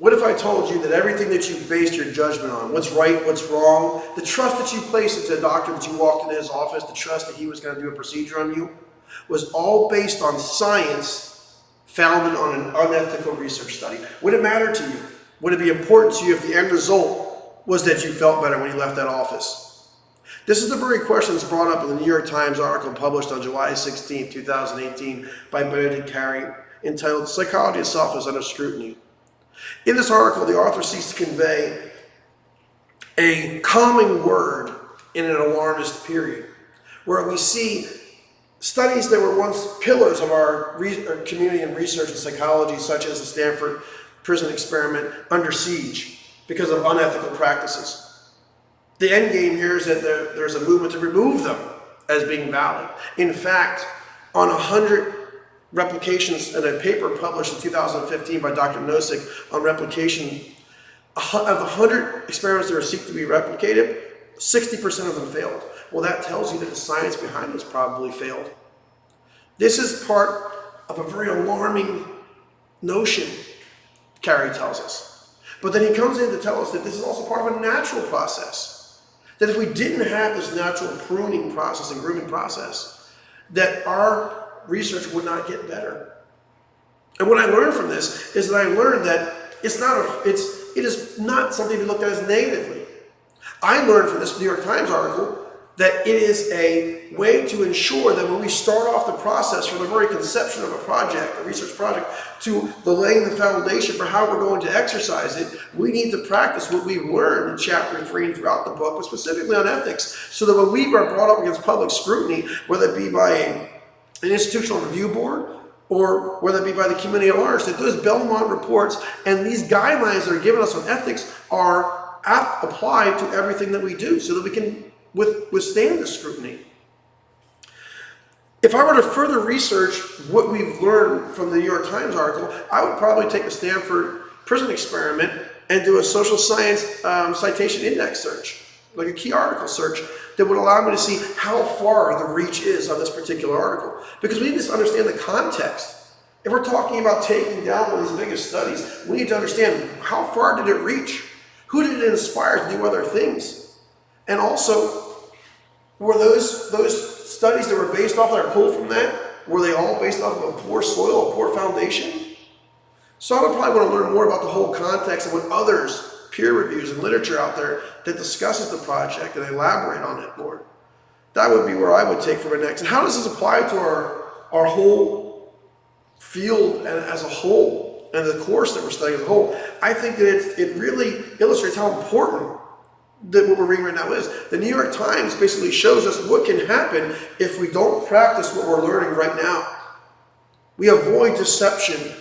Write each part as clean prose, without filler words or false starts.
What if I told you that everything that you based your judgment on, what's right, what's wrong, the trust that you placed into a doctor that you walked into his office, the trust that he was going to do a procedure on you, was all based on science founded on an unethical research study? Would it matter to you? Would it be important to you if the end result was that you felt better when you left that office? This is the very question that's brought up in the New York Times article published on July 16, 2018 by Benedict Carey, entitled "Psychology Itself is Under Scrutiny." In this article, the author seeks to convey a calming word in an alarmist period, where we see studies that were once pillars of our community and research in psychology, such as the Stanford prison experiment, under siege because of unethical practices. The end game here is that there's a movement to remove them as being valid. In fact, on 100 replications in a paper published in 2015 by Dr. Nosik on replication, of the 100 experiments that are seek to be replicated, 60% of them failed. Well, that tells you that the science behind this probably failed. This is part of a very alarming notion, Carey tells us. But then he comes in to tell us that this is also part of a natural process. That if we didn't have this natural pruning process and grooming process, that our research would not get better. And what I learned from this is that I learned that it is not something to be looked at as negatively. I learned from this New York Times article that it is a way to ensure that when we start off the process from the very conception of a project, a research project, to the laying the foundation for how we're going to exercise it, we need to practice what we've learned in chapter 3 and throughout the book, but specifically on ethics, so that when we are brought up against public scrutiny, whether it be by an institutional review board or whether it be by the community at large, that those Belmont reports and these guidelines that are given us on ethics are applied to everything that we do, so that we can withstand the scrutiny. If I were to further research what we've learned from the New York Times article, I would probably take the Stanford prison experiment and do a social science citation index search, like a key article search, that would allow me to see how far the reach is of this particular article. Because we need to understand the context. If we're talking about taking down one of these biggest studies, we need to understand how far did it reach? Who did it inspire to do other things? And also, were those studies that were based off that are pulled from that, were they all based off of a poor soil, a poor foundation? So I would probably want to learn more about the whole context and what others, peer reviews and literature out there that discusses the project and elaborate on it more. That would be where I would take from it next. And how does this apply to our whole field and as a whole, and the course that we're studying as a whole? I think that it really illustrates how important that what we're reading right now is. The New York Times basically shows us what can happen if we don't practice what we're learning right now. We avoid deception.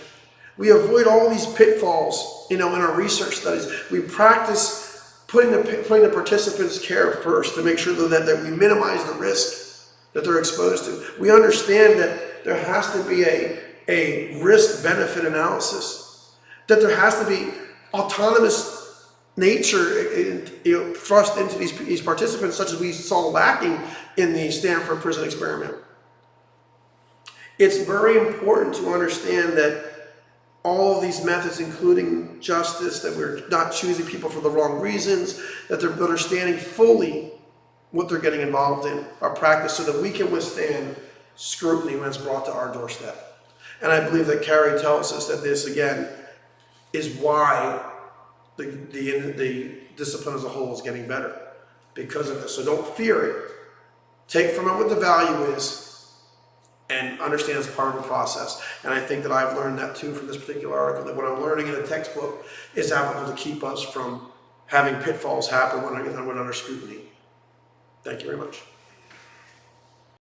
We avoid all these pitfalls, in our research studies. We practice putting the participants' care first to make sure that we minimize the risk that they're exposed to. We understand that there has to be a risk-benefit analysis, that there has to be autonomous nature thrust into these participants, such as we saw lacking in the Stanford prison experiment. It's very important to understand that all of these methods, including justice, that we're not choosing people for the wrong reasons, that they're understanding fully what they're getting involved in, are practiced so that we can withstand scrutiny when it's brought to our doorstep. And I believe that Carey tells us that this, again, is why the discipline as a whole is getting better, because of this. So don't fear it. Take from it what the value is and understand it's part of the process. And I think that I've learned that too from this particular article, that what I'm learning in the textbook is applicable to keep us from having pitfalls happen when we're under scrutiny. Thank you very much.